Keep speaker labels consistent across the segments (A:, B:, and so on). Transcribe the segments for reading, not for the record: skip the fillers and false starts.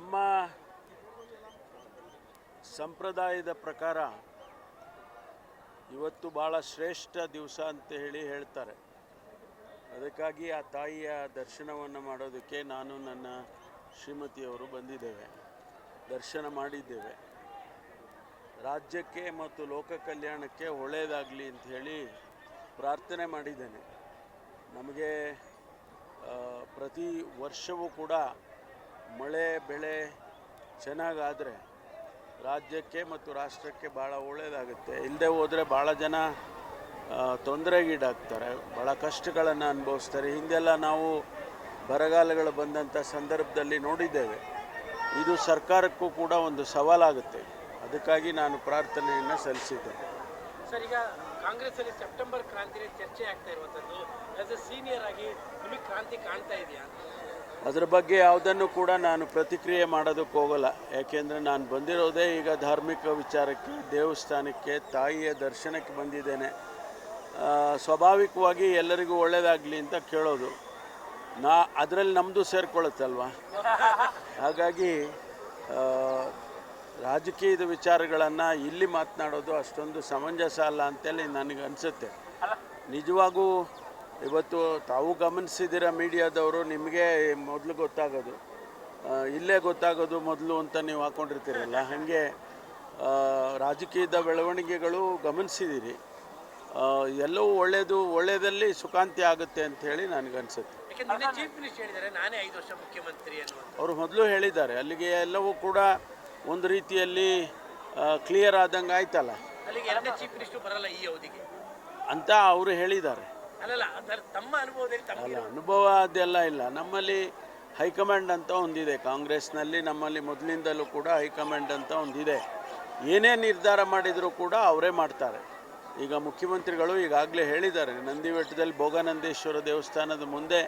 A: ನಮ್ಮ ಸಂಪ್ರದಾಯದ ಪ್ರಕಾರ ಇವತ್ತು ಭಾಳ ಶ್ರೇಷ್ಠ ದಿವಸ ಅಂತ ಹೇಳ್ತಾರೆ. ಅದಕ್ಕಾಗಿ ಆ ತಾಯಿಯ ದರ್ಶನವನ್ನು ಮಾಡೋದಕ್ಕೆ ನಾನು ನನ್ನ ಶ್ರೀಮತಿಯವರು ಬಂದಿದ್ದೇವೆ, ದರ್ಶನ ಮಾಡಿದ್ದೇವೆ. ರಾಜ್ಯಕ್ಕೆ ಮತ್ತು ಲೋಕ ಕಲ್ಯಾಣಕ್ಕೆ ಒಳ್ಳೆಯದಾಗಲಿ ಅಂತ ಹೇಳಿ ಪ್ರಾರ್ಥನೆ ಮಾಡಿದ್ದೇನೆ. ನಮಗೆ ಪ್ರತಿ ವರ್ಷವೂ ಕೂಡ ಮಳೆ ಬೆಳೆ ಚೆನ್ನಾಗಾದರೆ ರಾಜ್ಯಕ್ಕೆ ಮತ್ತು ರಾಷ್ಟ್ರಕ್ಕೆ ಭಾಳ ಒಳ್ಳೆಯದಾಗುತ್ತೆ. ಇಲ್ಲದೆ ಹೋದರೆ ಭಾಳ ಜನ ತೊಂದರೆಗೀಡಾಗ್ತಾರೆ, ಭಾಳ ಕಷ್ಟಗಳನ್ನು ಅನುಭವಿಸ್ತಾರೆ. ಹಿಂದೆಲ್ಲ ನಾವು ಬರಗಾಲಗಳು ಬಂದಂಥ ಸಂದರ್ಭದಲ್ಲಿ ನೋಡಿದ್ದೇವೆ. ಇದು ಸರ್ಕಾರಕ್ಕೂ ಕೂಡ ಒಂದು ಸವಾಲಾಗುತ್ತೆ. ಅದಕ್ಕಾಗಿ ನಾನು ಪ್ರಾರ್ಥನೆಯನ್ನು ಸಲ್ಲಿಸಿದ್ದೇನೆ.
B: ಸರ್, ಈಗ ಕಾಂಗ್ರೆಸ್ಸಲ್ಲಿ ಸೆಪ್ಟೆಂಬರ್ ಕ್ರಾಂತಿ ಚರ್ಚೆ ಆಗ್ತಾ ಇರುವಂಥದ್ದು, ಆಸ್ ಎ ಸೀನಿಯರ್ ಆಗಿ ನಿಮಗೆ ಕ್ರಾಂತಿ ಕಾಣ್ತಾ ಇದೆಯಾ?
A: ಅದರ ಬಗ್ಗೆ ಯಾವುದನ್ನು ಕೂಡ ನಾನು ಪ್ರತಿಕ್ರಿಯೆ ಮಾಡೋದಕ್ಕೆ ಹೋಗಲ್ಲ. ಯಾಕೆಂದರೆ ನಾನು ಬಂದಿರೋದೇ ಈಗ ಧಾರ್ಮಿಕ ವಿಚಾರಕ್ಕೆ, ದೇವಸ್ಥಾನಕ್ಕೆ, ತಾಯಿಯ ದರ್ಶನಕ್ಕೆ ಬಂದಿದ್ದೇನೆ. ಸ್ವಾಭಾವಿಕವಾಗಿ ಎಲ್ಲರಿಗೂ ಒಳ್ಳೆಯದಾಗಲಿ ಅಂತ ಕೇಳೋದು, ಅದರಲ್ಲಿ ನಮ್ಮದು ಸೇರ್ಕೊಳ್ಳುತ್ತಲ್ವ. ಹಾಗಾಗಿ ರಾಜಕೀಯದ ವಿಚಾರಗಳನ್ನು ಇಲ್ಲಿ ಮಾತನಾಡೋದು ಅಷ್ಟೊಂದು ಸಮಂಜಸ ಅಲ್ಲ ಅಂತೇಳಿ ನನಗೆ ಅನಿಸುತ್ತೆ. ನಿಜವಾಗೂ ಇವತ್ತು ತಾವು ಗಮನಿಸಿದ್ದೀರ ಮೀಡಿಯಾದವರು, ನಿಮಗೆ ಮೊದಲು ಗೊತ್ತಾಗೋದು, ಇಲ್ಲೇ ಗೊತ್ತಾಗೋದು ಮೊದಲು ಅಂತ ನೀವು ಹಾಕ್ಕೊಂಡಿರ್ತೀರಲ್ಲ, ಹಾಗೆ ರಾಜಕೀಯದ ಬೆಳವಣಿಗೆಗಳು ಗಮನಿಸಿದ್ದೀರಿ. ಎಲ್ಲವೂ ಒಳ್ಳೆಯದಲ್ಲಿ ಸುಖಾಂತಿ ಆಗುತ್ತೆ ಅಂತ ಹೇಳಿ ನನಗನ್ಸುತ್ತೆ. ಅವರು ಮೊದಲು ಹೇಳಿದ್ದಾರೆ, ಅಲ್ಲಿಗೆ ಎಲ್ಲವೂ ಕೂಡ ಒಂದು ರೀತಿಯಲ್ಲಿ ಕ್ಲಿಯರ್ ಆದಂಗೆ ಆಯ್ತಲ್ಲ ಅಂತ ಅವರು ಹೇಳಿದ್ದಾರೆ. ಅನುಭವ ಅದೆಲ್ಲ ಇಲ್ಲ. ನಮ್ಮಲ್ಲಿ ಹೈಕಮಾಂಡ್ ಅಂತ ಒಂದಿದೆ ಕಾಂಗ್ರೆಸ್ನಲ್ಲಿ. ನಮ್ಮಲ್ಲಿ ಮೊದಲಿಂದಲೂ ಕೂಡ ಹೈಕಮಾಂಡ್ ಅಂತ ಒಂದಿದೆ. ಏನೇ ನಿರ್ಧಾರ ಮಾಡಿದರೂ ಕೂಡ ಅವರೇ ಮಾಡ್ತಾರೆ. ಈಗ ಮುಖ್ಯಮಂತ್ರಿಗಳು ಈಗಾಗಲೇ ಹೇಳಿದ್ದಾರೆ, ನಂದಿಬೆಟ್ಟದಲ್ಲಿ ಭೋಗನಂದೇಶ್ವರ ದೇವಸ್ಥಾನದ ಮುಂದೆ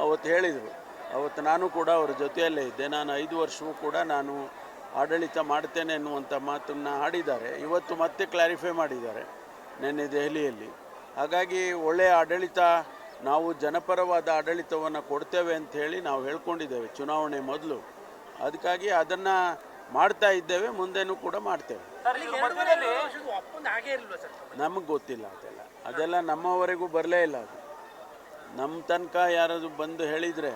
A: ಅವತ್ತು ಹೇಳಿದರು. ಅವತ್ತು ನಾನು ಕೂಡ ಅವರ ಜೊತೆಯಲ್ಲೇ ಇದ್ದೆ. ನಾನು 5 ವರ್ಷವೂ ಕೂಡ ನಾನು ಆಡಳಿತ ಮಾಡ್ತೇನೆ ಎನ್ನುವಂಥ ಮಾತನ್ನು ಆಡಿದ್ದಾರೆ. ಇವತ್ತು ಮತ್ತೆ ಕ್ಲಾರಿಫೈ ಮಾಡಿದ್ದಾರೆ ನಿನ್ನೆ ದೆಹಲಿಯಲ್ಲಿ. ಹಾಗಾಗಿ ಒಳ್ಳೆಯ ಆಡಳಿತ, ನಾವು ಜನಪರವಾದ ಆಡಳಿತವನ್ನು ಕೊಡ್ತೇವೆ ಅಂಥೇಳಿ ನಾವು ಹೇಳ್ಕೊಂಡಿದ್ದೇವೆ ಚುನಾವಣೆ ಮೊದಲು. ಅದಕ್ಕಾಗಿ ಅದನ್ನು ಮಾಡ್ತಾ ಇದ್ದೇವೆ, ಮುಂದೆನೂ ಕೂಡ ಮಾಡ್ತೇವೆ. ನಮಗೆ ಗೊತ್ತಿಲ್ಲ ಅದೆಲ್ಲ ನಮ್ಮವರೆಗೂ ಬರಲೇ ಇಲ್ಲ. ಅದು ನಮ್ಮ ತನಕ ಯಾರಾದರೂ ಬಂದು ಹೇಳಿದರೆ,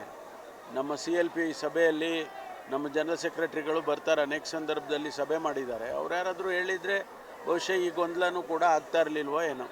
A: ನಮ್ಮ CLP ಸಭೆಯಲ್ಲಿ ನಮ್ಮ ಜನರಲ್ ಸೆಕ್ರೆಟರಿಗಳು ಬರ್ತಾರೆ, ಅನೇಕ ಸಂದರ್ಭದಲ್ಲಿ ಸಭೆ ಮಾಡಿದ್ದಾರೆ. ಅವ್ರು ಯಾರಾದರೂ ಹೇಳಿದರೆ ಬಹುಶಃ ಈ ಗೊಂದಲನೂ ಕೂಡ ಆಗ್ತಾ ಇರಲಿಲ್ವೋ ಏನೋ.